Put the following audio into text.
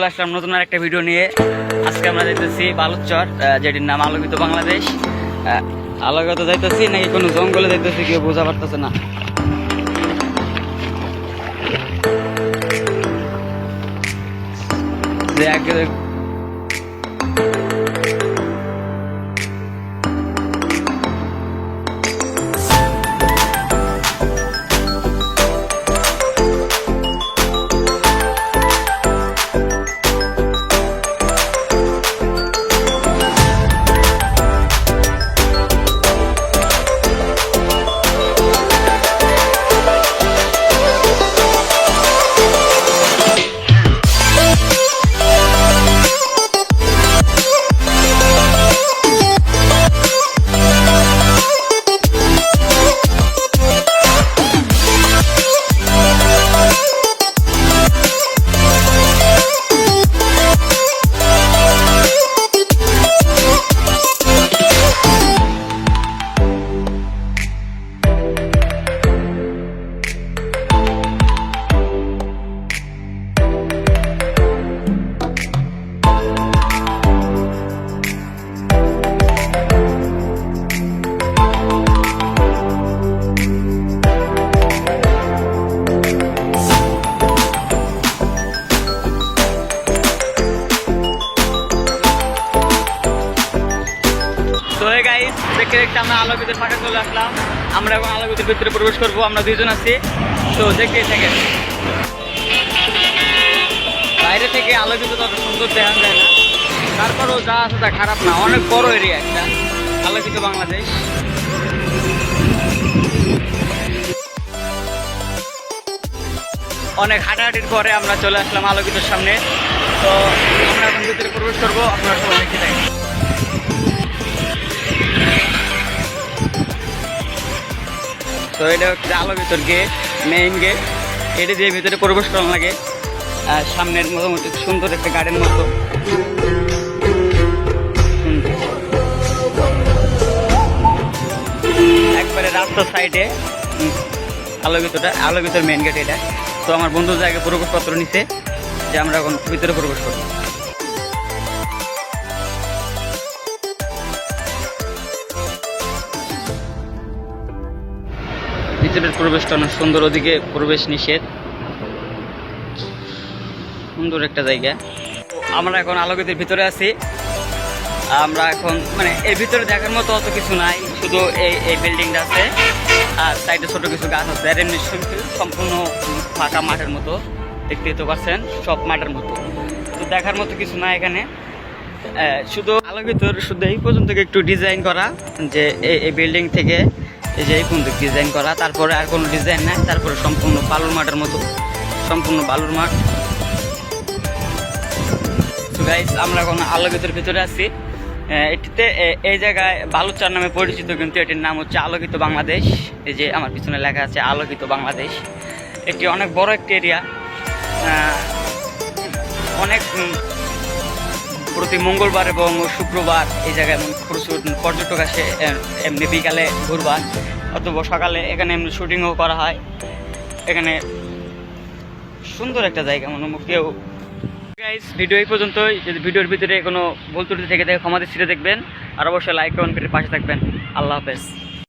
চলে আসলাম নতুন আর একটা ভিডিও নিয়ে। আজকে আমরা যাইতেছি বালুচর, যেটির নাম আলোকিত বাংলাদেশ। আলোকিত যাইতেছি নাকি কোনো জঙ্গলে যাইতেছি কেউ বোঝা পারতেছে না। দেখতে দেখতে আমরা আলোকিতের ফাঁকে চলে আসলাম। আমরা এখন আলোকিতের ভিতরে প্রবেশ করবো। আমরা দুইজন আছি, তো দেখতেই থাকেন। বাইরে থেকে আলোকিত তত সুন্দর দেখা যায় না, তারপরেও যা আছে তা খারাপ না। অনেক বড় এরিয়া একটা আলোকিত বাংলাদেশ। অনেক হাঁটাহাঁটির পরে আমরা চলে আসলাম আলোকিতের সামনে। তো আমরা এখন ভিতরে প্রবেশ করবো, আপনারা সবাই দেখতে থাকেন। তো এটা হচ্ছে আলোকিতর গেট, মেইন গেট। এটা দিয়ে ভিতরে প্রবেশ করানো লাগে। সামনের মোটামুটি সুন্দর একটা গার্ডেন মতো। একবারে রাস্তার সাইডে আলোকিতর মেইন গেট এটা। তো আমার বন্ধু জায়গায় প্রবেশপত্র নিছে যে আমরা এখন ভিতরে প্রবেশ করবো। ভিতরের প্রবেশটা অনেক সুন্দর, ওদিকে প্রবেশ নিষেধ। সুন্দর একটা জায়গা। আমরা এখন আলোকিতের ভিতরে আছি। আমরা এখন এর ভিতরে দেখার মতো অত কিছু নাই, শুধু এই বিল্ডিংটা আছে আর সাইডে ছোট কিছু গাছ আছে। আর এমনি সম্পূর্ণ ফাঁকা মাঠের মতো, দেখতেই তো পাচ্ছেন, সব মাঠের মতো। তো দেখার মতো কিছু নাই এখানে। শুধু আলোকিতর শুধু এই পর্যন্ত একটু ডিজাইন করা, যে এই বিল্ডিং থেকে এই যে এই পর্যন্ত ডিজাইন করা, তারপরে আর কোনো ডিজাইন নাই। তারপরে সম্পূর্ণ বালুর মাঠের মতো, সম্পূর্ণ বালুর মাঠ। তো গাইস, আমরা এখন আলোকিতের ভিতরে আছি। এটিতে এই জায়গায় বালুচর নামে পরিচিত, কিন্তু এটির নাম হচ্ছে আলোকিত বাংলাদেশ। এই যে আমার পিছনে লেখা আছে আলোকিত বাংলাদেশ। এটি অনেক বড় একটি এরিয়া। অনেক প্রতি মঙ্গলবার এবং শুক্রবার এই জায়গায় প্রচুর পর্যটক আসে, এমনি বিকালে ঘুরবার অথবা সকালে এখানে এমনি শুটিংও করা হয়। এখানে সুন্দর একটা জায়গা। কেউ গাইস, ভিডিও এই পর্যন্তই। যদি ভিডিওর ভিতরে কোনো ভুল ত্রুটি থেকে ক্ষমা দৃষ্টিতে দেখবেন, আর অবশ্যই লাইক কমেন্ট করে পাশে থাকবেন। আল্লাহ হাফেজ।